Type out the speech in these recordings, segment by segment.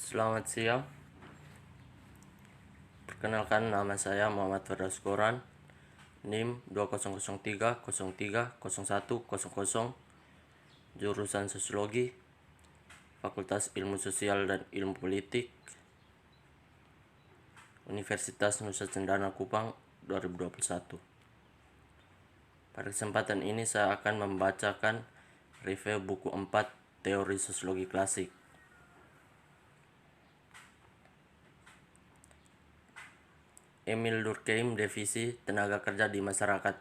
Selamat siang. Perkenalkan, nama saya Muhammad Firdaus Quran, NIM 2003030100, jurusan Sosiologi, Fakultas Ilmu Sosial dan Ilmu Politik, Universitas Nusa Cendana Kupang 2021. Pada kesempatan ini saya akan membacakan review buku 4 Teori Sosiologi Klasik. Emil Durkheim, Definisi Tenaga Kerja di Masyarakat.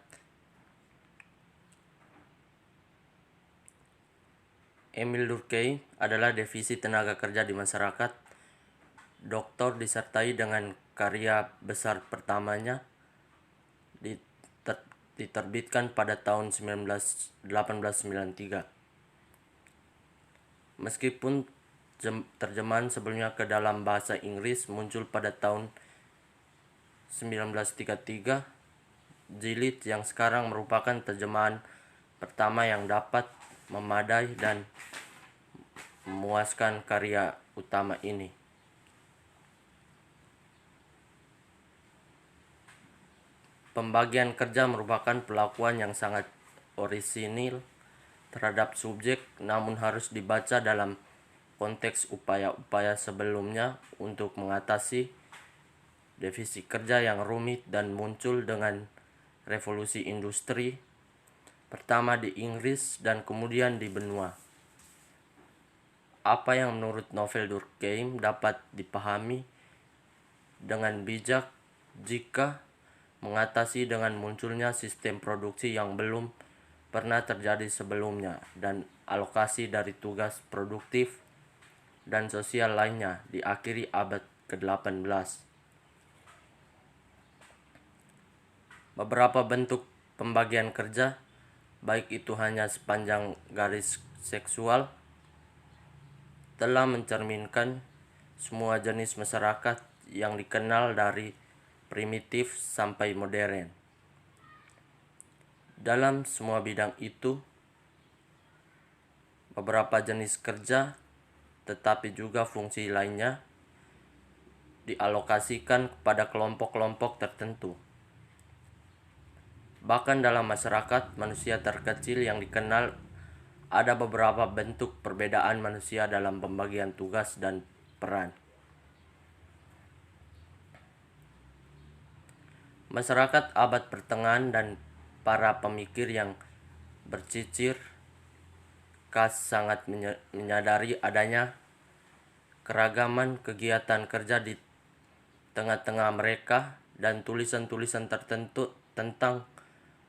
Emil Durkheim adalah definisi tenaga kerja di masyarakat. Doktor disertai dengan karya besar pertamanya diterbitkan pada tahun 1893. Meskipun terjemahan sebelumnya ke dalam bahasa Inggris muncul pada tahun 1933, jilid yang sekarang merupakan terjemahan pertama yang dapat memadai dan memuaskan karya utama ini. Pembagian kerja merupakan pelakuan yang sangat orisinil terhadap subjek, namun harus dibaca dalam konteks upaya-upaya sebelumnya untuk mengatasi definisi kerja yang rumit dan muncul dengan revolusi industri, pertama di Inggris dan kemudian di benua. Apa yang menurut novel Durkheim dapat dipahami dengan bijak jika mengatasi dengan munculnya sistem produksi yang belum pernah terjadi sebelumnya dan alokasi dari tugas produktif dan sosial lainnya di akhir abad ke-18. Beberapa bentuk pembagian kerja, baik itu hanya sepanjang garis seksual, telah mencerminkan semua jenis masyarakat yang dikenal dari primitif sampai modern. Dalam semua bidang itu, beberapa jenis kerja, tetapi juga fungsi lainnya, dialokasikan kepada kelompok-kelompok tertentu. Bahkan dalam masyarakat manusia terkecil yang dikenal, ada beberapa bentuk perbedaan manusia dalam pembagian tugas dan peran. Masyarakat abad pertengahan dan para pemikir yang bercicir khas sangat menyadari adanya keragaman kegiatan kerja di tengah-tengah mereka, dan tulisan-tulisan tertentu tentang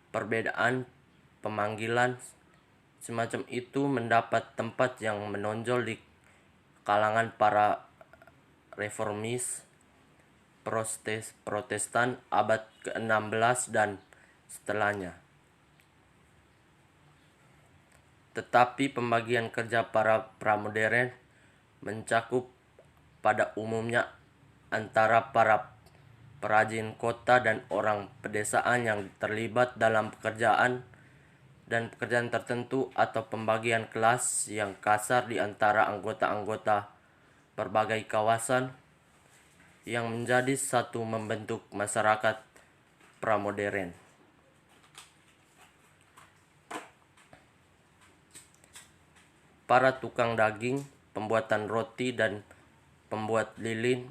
perbedaan pemanggilan semacam itu mendapat tempat yang menonjol di kalangan para reformis Protestan abad ke-16 dan setelahnya. Tetapi pembagian kerja para pramodern mencakup pada umumnya antara para perajin kota dan orang pedesaan yang terlibat dalam pekerjaan tertentu, atau pembagian kelas yang kasar di antara anggota-anggota berbagai kawasan yang menjadi satu membentuk masyarakat pramodern. Para tukang daging, pembuatan roti, dan pembuat lilin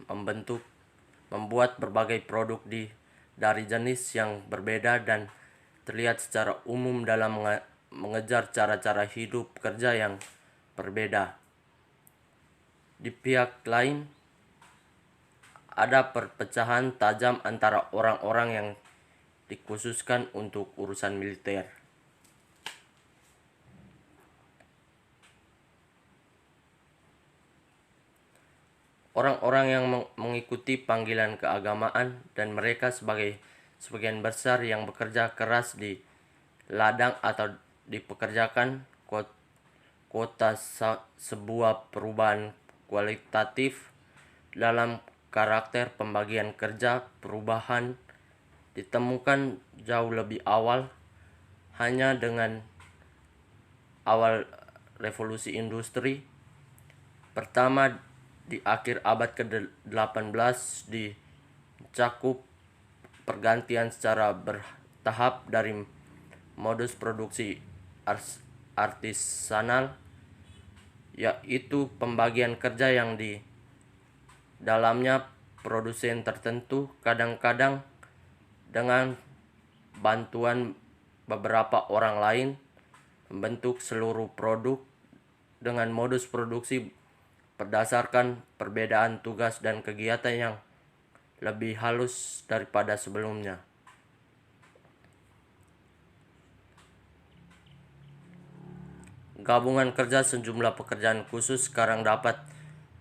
membuat berbagai produk dari jenis yang berbeda dan terlihat secara umum dalam mengejar cara-cara hidup kerja yang berbeda. Di pihak lain, ada perpecahan tajam antara orang-orang yang dikhususkan untuk urusan militer. Orang-orang yang mengikuti panggilan keagamaan dan mereka sebagian besar yang bekerja keras di ladang atau dipekerjakan kota sebuah perubahan kualitatif dalam karakter pembagian kerja. Perubahan ditemukan jauh lebih awal, hanya dengan awal revolusi industri pertama di akhir abad ke-18 dicakup pergantian secara bertahap dari modus produksi artisanal, yaitu pembagian kerja yang di dalamnya produsen tertentu kadang-kadang dengan bantuan beberapa orang lain membentuk seluruh produk dengan modus produksi berdasarkan perbedaan tugas dan kegiatan yang lebih halus daripada sebelumnya. Gabungan kerja sejumlah pekerjaan khusus sekarang dapat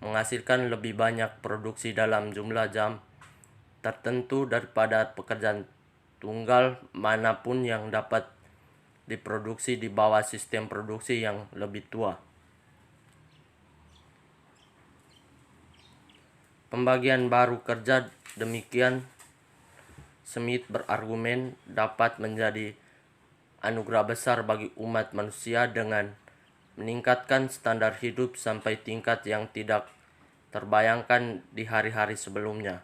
menghasilkan lebih banyak produksi dalam jumlah jam tertentu daripada pekerjaan tunggal manapun yang dapat diproduksi di bawah sistem produksi yang lebih tua. Pembagian baru kerja demikian, Smith berargumen, dapat menjadi anugerah besar bagi umat manusia dengan meningkatkan standar hidup sampai tingkat yang tidak terbayangkan di hari-hari sebelumnya.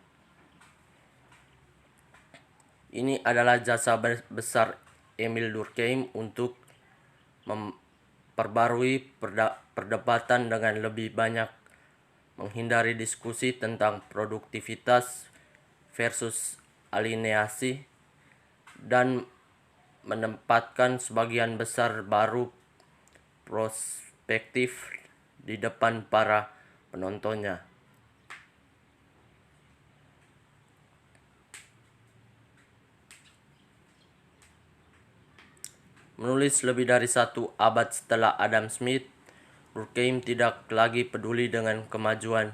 Ini adalah jasa besar Emil Durkheim untuk memperbarui perdebatan dengan lebih banyak menghindari diskusi tentang produktivitas versus alienasi dan menempatkan sebagian besar baru perspektif di depan para penontonnya. Menulis lebih dari 1 abad setelah Adam Smith, Durkheim tidak lagi peduli dengan kemajuan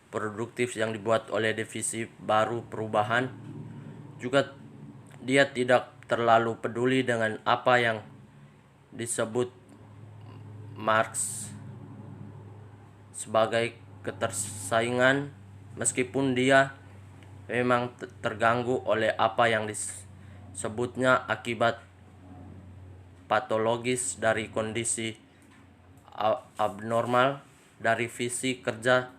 produktif yang dibuat oleh divisi baru perubahan. Juga dia tidak terlalu peduli dengan apa yang disebut Marx sebagai ketersaingan, meskipun dia memang terganggu oleh apa yang disebutnya akibat patologis dari kondisi abnormal dari visi kerja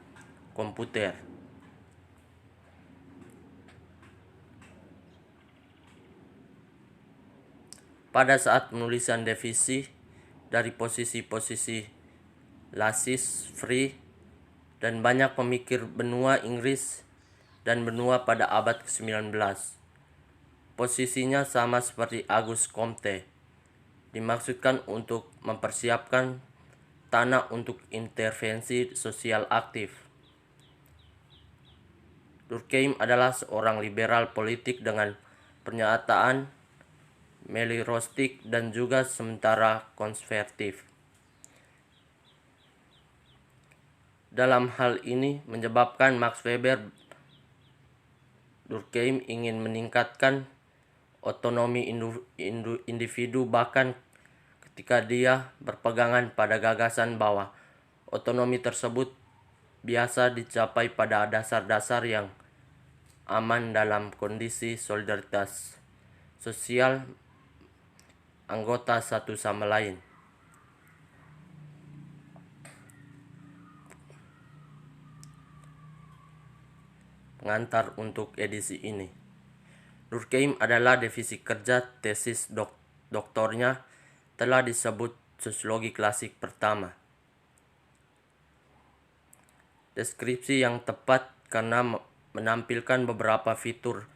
komputer. Pada saat penulisan divisi dari posisi-posisi Lasis, Free, dan banyak pemikir benua Inggris dan benua pada abad ke-19, posisinya sama seperti Auguste Comte, dimaksudkan untuk mempersiapkan tanah untuk intervensi sosial aktif. Durkheim adalah seorang liberal politik dengan pernyataan meliorostik dan juga sementara konservatif. Dalam hal ini menyebabkan Max Weber Durkheim ingin meningkatkan otonomi individu, bahkan ketika dia berpegangan pada gagasan bahwa otonomi tersebut biasa dicapai pada dasar-dasar yang aman dalam kondisi solidaritas sosial anggota satu sama lain. Pengantar untuk edisi ini. Durkheim adalah divisi kerja tesis doktornya telah disebut sosiologi klasik pertama. Deskripsi yang tepat karena menampilkan beberapa fitur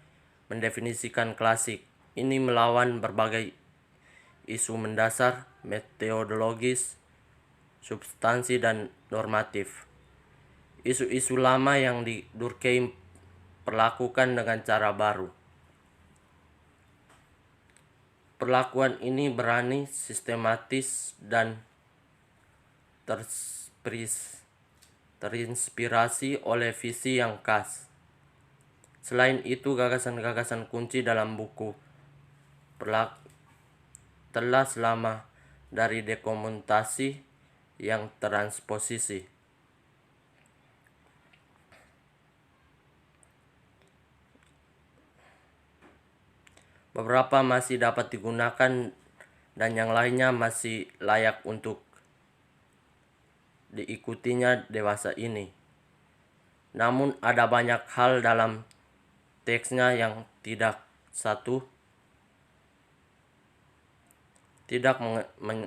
mendefinisikan klasik. Ini melawan berbagai isu mendasar, metodologis, substansi, dan normatif. Isu-isu lama yang Durkheim perlakukan dengan cara baru. Perlakuan ini berani, sistematis, dan terinspirasi oleh visi yang khas. Selain itu, gagasan-gagasan kunci dalam buku telah selama dari dekomutasi yang transposisi. Beberapa masih dapat digunakan dan yang lainnya masih layak untuk diikutinya dewasa ini. Namun ada banyak hal dalam teksnya yang tidak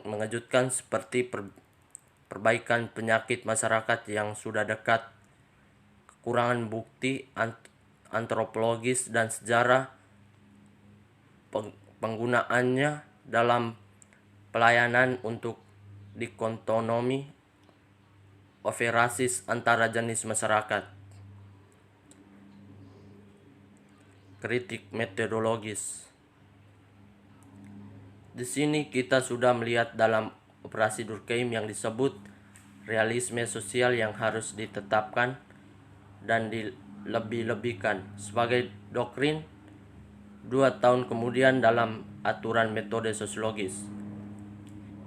mengejutkan, seperti perbaikan penyakit masyarakat yang sudah dekat, kekurangan bukti antropologis dan sejarah penggunaannya dalam pelayanan untuk dikotomi overasi antara jenis masyarakat. Kritik metodologis. Di sini kita sudah melihat dalam operasi Durkheim yang disebut realisme sosial yang harus ditetapkan dan dilebih-lebihkan sebagai doktrin 2 tahun kemudian dalam aturan metode sosiologis.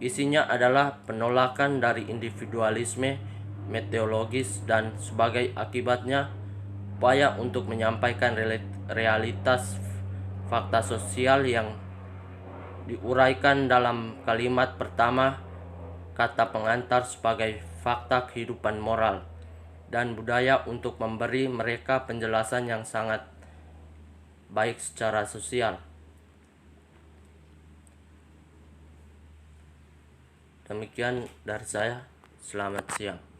Isinya adalah penolakan dari individualisme metodologis dan sebagai akibatnya upaya untuk menyampaikan realitas fakta sosial yang diuraikan dalam kalimat pertama kata pengantar sebagai fakta kehidupan moral dan budaya untuk memberi mereka penjelasan yang sangat baik secara sosial. Demikian dari saya. Selamat siang.